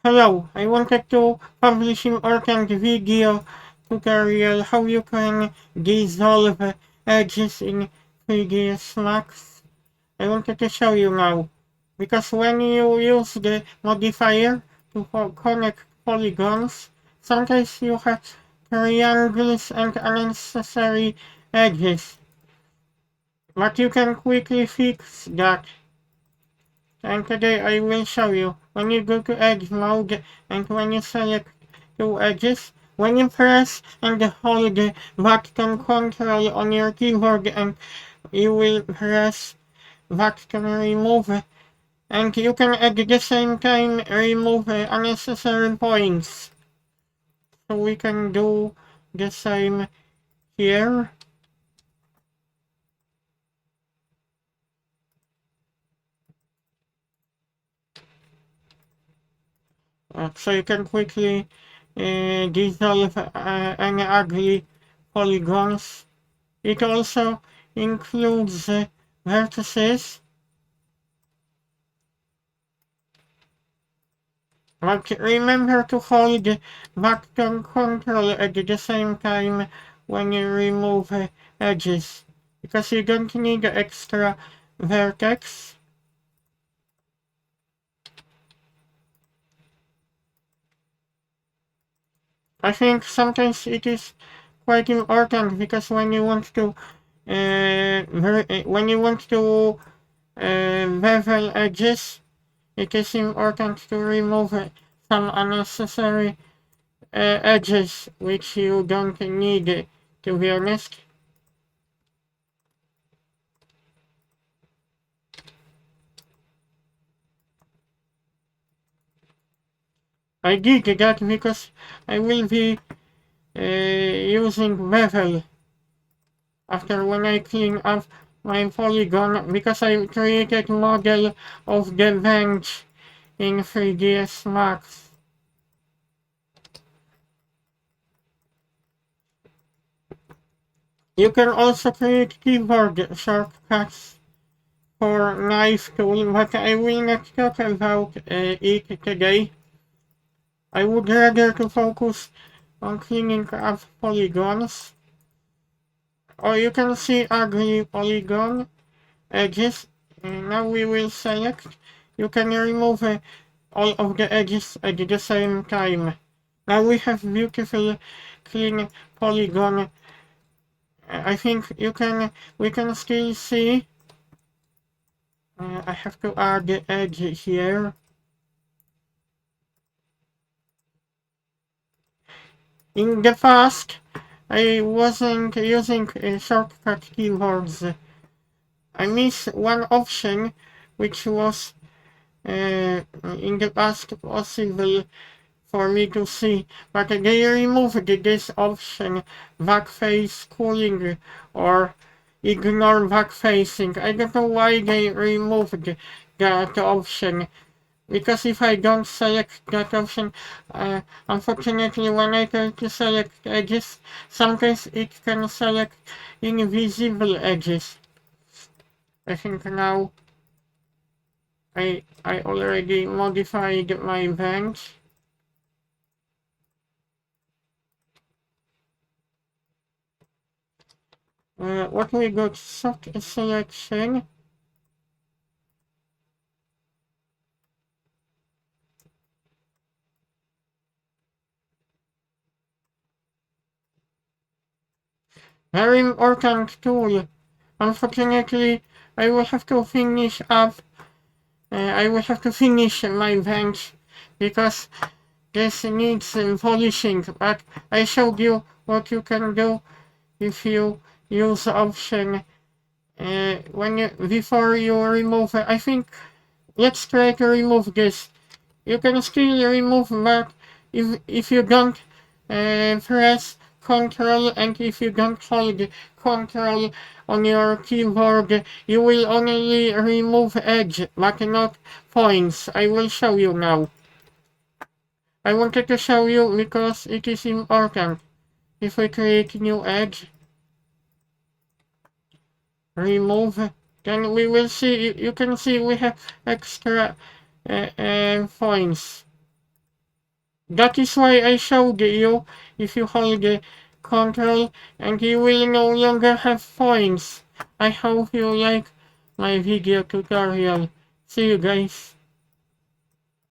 Hello, I wanted to publish an important video tutorial how you can dissolve edges in 3ds Max. I wanted to show you now, because when you use the modifier to connect polygons, sometimes you have triangles and unnecessary edges, but you can quickly fix that. And today I will show you. When you go to edge mode and when you select two edges, when you press and hold the button control on your keyboard and you will press button remove, and you can at the same time remove unnecessary points. So we can do the same here. So you can quickly dissolve any ugly polygons. It also includes vertices, but remember to hold the button control at the same time when you remove edges, because you don't need extra vertex. I think sometimes it is quite important because when you want to bevel edges, it is important to remove some unnecessary edges which you don't need, to be honest. I did that because I will be using bevel after when I clean up my polygon, because I created model of the bench in 3ds Max. You can also create keyboard shortcuts for knife tool, but I will not talk about it today. I would rather to focus on cleaning up polygons. Or you can see ugly polygon edges. Now we will select. You can remove all of the edges at the same time. Now we have beautiful clean polygon. I think we can still see. I have to add the edge here. In the past, I wasn't using shortcut keywords. I missed one option, which was in the past possible for me to see, but they removed this option, backface cooling or ignore backfacing. I don't know why they removed that option, because if I don't select that option, unfortunately when I try to select edges, sometimes it can select invisible edges. I think now I already modified my bench. What we got, soft selection. Very important tool. Unfortunately, I will have to finish up. I will have to finish my bench because this needs polishing. But I showed you what you can do if you use option when you before you remove. I think let's try to remove this. You can still remove, but if you don't press Control and if you don't hold Control on your keyboard, you will only remove edge, but not points. I will show you now. I wanted to show you because it is important. If we create new edge, remove, then we will see, you can see we have extra points. That is why I showed you. If you hold the control and you will no longer have points. I hope you like my video tutorial. See you guys.